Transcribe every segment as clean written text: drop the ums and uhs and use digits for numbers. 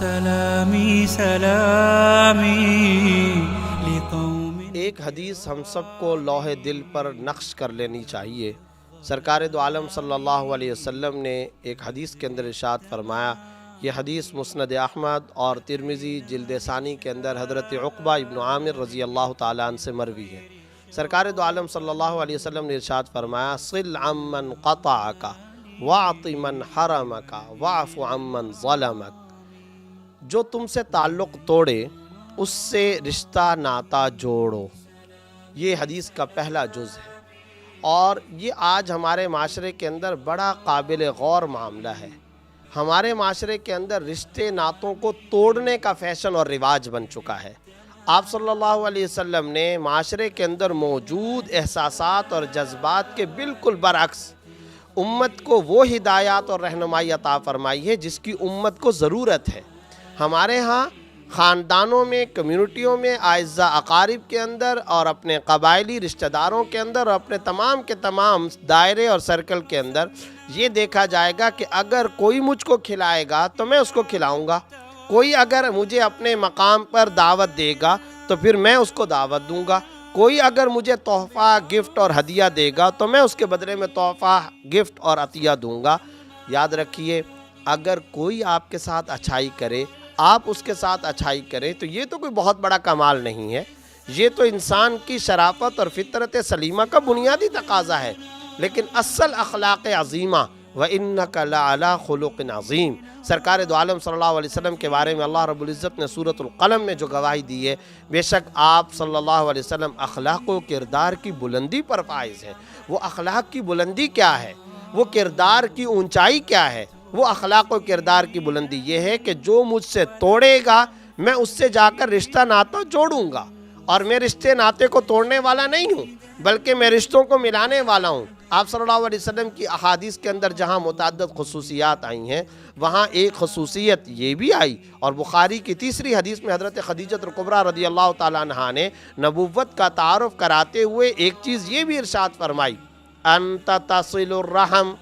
سلامی سلامی لقوم. ایک حدیث ہم سب کو لوح دل پر نقش کر لینی چاہیے. سرکار دو عالم صلی اللہ علیہ وسلم نے ایک حدیث کے اندر ارشاد فرمایا. یہ حدیث مسند احمد اور ترمذی جلد ثانی کے اندر حضرت عقبہ ابن عامر رضی اللہ تعالیٰ عنہ سے مروی ہے. سرکار دو عالم صلی اللہ علیہ وسلم نے ارشاد فرمایا صل عمن قطعک واعط من حرمک واعف عمن ظلمک. جو تم سے تعلق توڑے اس سے رشتہ ناتا جوڑو. یہ حدیث کا پہلا جز ہے اور یہ آج ہمارے معاشرے کے اندر بڑا قابل غور معاملہ ہے. ہمارے معاشرے کے اندر رشتے ناتوں کو توڑنے کا فیشن اور رواج بن چکا ہے. آپ صلی اللہ علیہ وسلم نے معاشرے کے اندر موجود احساسات اور جذبات کے بالکل برعکس امت کو وہ ہدایات اور رہنمائی عطا فرمائی ہے جس کی امت کو ضرورت ہے. ہمارے ہاں خاندانوں میں، کمیونٹیوں میں، اعزاء اقارب کے اندر اور اپنے قبائلی رشتہ داروں کے اندر اور اپنے تمام کے تمام دائرے اور سرکل کے اندر یہ دیکھا جائے گا کہ اگر کوئی مجھ کو کھلائے گا تو میں اس کو کھلاؤں گا، کوئی اگر مجھے اپنے مقام پر دعوت دے گا تو پھر میں اس کو دعوت دوں گا، کوئی اگر مجھے تحفہ، گفٹ اور ہدیہ دے گا تو میں اس کے بدلے میں تحفہ، گفٹ اور عطیہ دوں گا. یاد رکھیے، اگر کوئی آپ کے ساتھ اچھائی کرے، آپ اس کے ساتھ اچھائی کریں تو یہ تو کوئی بہت بڑا کمال نہیں ہے. یہ تو انسان کی شرافت اور فطرت سلیمہ کا بنیادی تقاضا ہے. لیکن اصل اخلاق عظیمہ وَإِنَّكَ لَعَلَىٰ خُلُقٍ عَظِيمٍ. سرکار دو عالم صلی اللہ علیہ وسلم کے بارے میں اللہ رب العزت نے سورۃ القلم میں جو گواہی دی ہے، بے شک آپ صلی اللہ علیہ وسلم اخلاق و کردار کی بلندی پر فائز ہیں. وہ اخلاق کی بلندی کیا ہے؟ وہ کردار کی اونچائی کیا ہے؟ وہ اخلاق و کردار کی بلندی یہ ہے کہ جو مجھ سے توڑے گا میں اس سے جا کر رشتہ ناتا جوڑوں گا. اور میں رشتے ناتے کو توڑنے والا نہیں ہوں بلکہ میں رشتوں کو ملانے والا ہوں. آپ صلی اللہ علیہ وسلم کی احادیث کے اندر جہاں متعدد خصوصیات آئی ہیں وہاں ایک خصوصیت یہ بھی آئی، اور بخاری کی تیسری حدیث میں حضرت خدیجہ الکبریٰ رضی اللہ تعالیٰ عنہا نے نبوت کا تعارف کراتے ہوئے ایک چیز یہ بھی ارشاد فرمائی، انت تصل الرحم،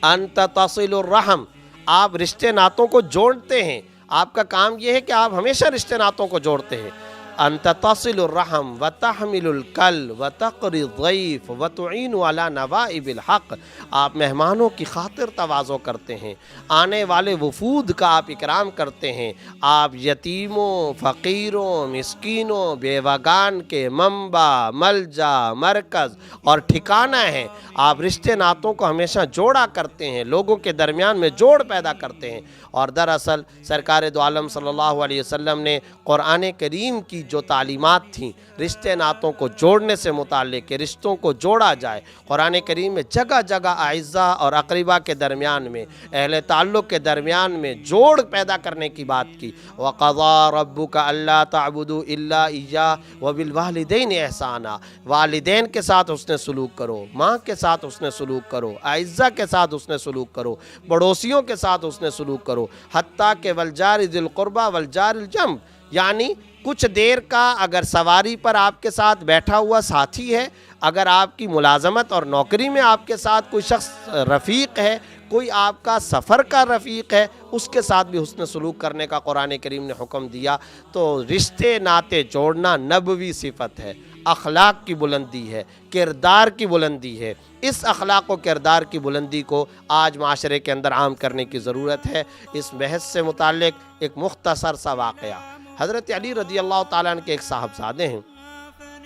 انت تصل الرحم. آپ رشتے ناتوں کو جوڑتے ہیں. آپ کا کام یہ ہے کہ آپ ہمیشہ رشتے ناتوں کو جوڑتے ہیں. انت تصل الرحم وتحمل الکل وتقری الضیف وتعین علی نوائب الحق. آپ مہمانوں کی خاطر تواضع کرتے ہیں، آنے والے وفود کا آپ اکرام کرتے ہیں. آپ یتیموں، فقیروں، مسکینوں، بیوگان کے منبع، ملجا، مرکز اور ٹھکانہ ہیں. آپ رشتے ناتوں کو ہمیشہ جوڑا کرتے ہیں، لوگوں کے درمیان میں جوڑ پیدا کرتے ہیں. اور دراصل سرکار دو عالم صلی اللہ علیہ وسلم نے قرآن کریم کی جو تعلیمات تھیں رشتے ناتوں کو جوڑنے سے متعلق کہ رشتوں کو جوڑا جائے، قرآن کریم میں جگہ جگہ اعزاء اور اقربا کے درمیان میں، اہل تعلق کے درمیان میں جوڑ پیدا کرنے کی بات کی. وَقَضَىٰ رَبُّكَ أَلَّا تَعْبُدُوا إِلَّا إِيَّاهُ وَبِالْوَالِدَيْنِ إِحْسَانًا. والدین کے ساتھ حسن سلوک کرو، ماں کے ساتھ حسن سلوک کرو، اعزاء کے ساتھ حسن سلوک کرو، پڑوسیوں کے ساتھ حسن سلوک کرو، حتیٰ کہ والجار ذی القربى والجار الجنب. یعنی کچھ دیر کا اگر سواری پر آپ کے ساتھ بیٹھا ہوا ساتھی ہے، اگر آپ کی ملازمت اور نوکری میں آپ کے ساتھ کوئی شخص رفیق ہے، کوئی آپ کا سفر کا رفیق ہے، اس کے ساتھ بھی حسن سلوک کرنے کا قرآن کریم نے حکم دیا. تو رشتے ناتے جوڑنا نبوی صفت ہے، اخلاق کی بلندی ہے، کردار کی بلندی ہے. اس اخلاق و کردار کی بلندی کو آج معاشرے کے اندر عام کرنے کی ضرورت ہے. اس بحث سے متعلق ایک مختصر سا واقعہ. حضرت علی رضی اللہ تعالیٰ عنہ کے ایک صاحبزادے ہیں،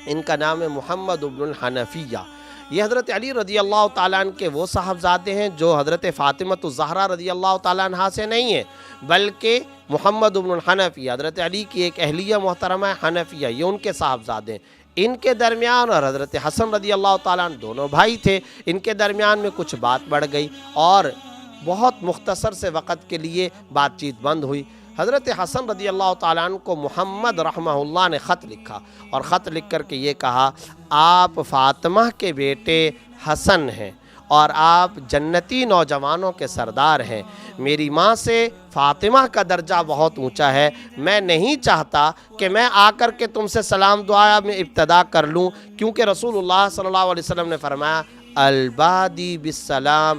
ان کا نام ہے محمد بن الحنفیہ. یہ حضرت علی رضی اللہ تعالیٰ عنہ کے وہ صاحبزادے ہیں جو حضرت فاطمہ الزہرا رضی اللہ تعالیٰ عنہ سے نہیں ہیں، بلکہ محمد بن الحنفیہ حضرت علی کی ایک اہلیہ محترمہ حنفیہ، یہ ان کے صاحبزادے ہیں. ان کے درمیان اور حضرت حسن رضی اللہ تعالیٰ عنہ دونوں بھائی تھے. ان کے درمیان میں کچھ بات بڑھ گئی اور بہت مختصر سے وقت کے لیے بات چیت بند ہوئی. حضرت حسن رضی اللہ تعالیٰ عنہ کو محمد رحمہ اللہ نے خط لکھا اور خط لکھ کر کے یہ کہا، آپ فاطمہ کے بیٹے حسن ہیں اور آپ جنتی نوجوانوں کے سردار ہیں. میری ماں سے فاطمہ کا درجہ بہت اونچا ہے. میں نہیں چاہتا کہ میں آ کر کے تم سے سلام دعا میں ابتدا کر لوں، کیونکہ رسول اللہ صلی اللہ علیہ وسلم نے فرمایا البادی بالسلام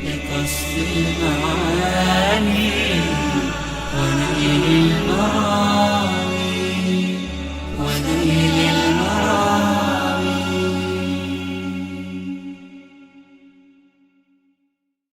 لقصد المعاني ونيل المرام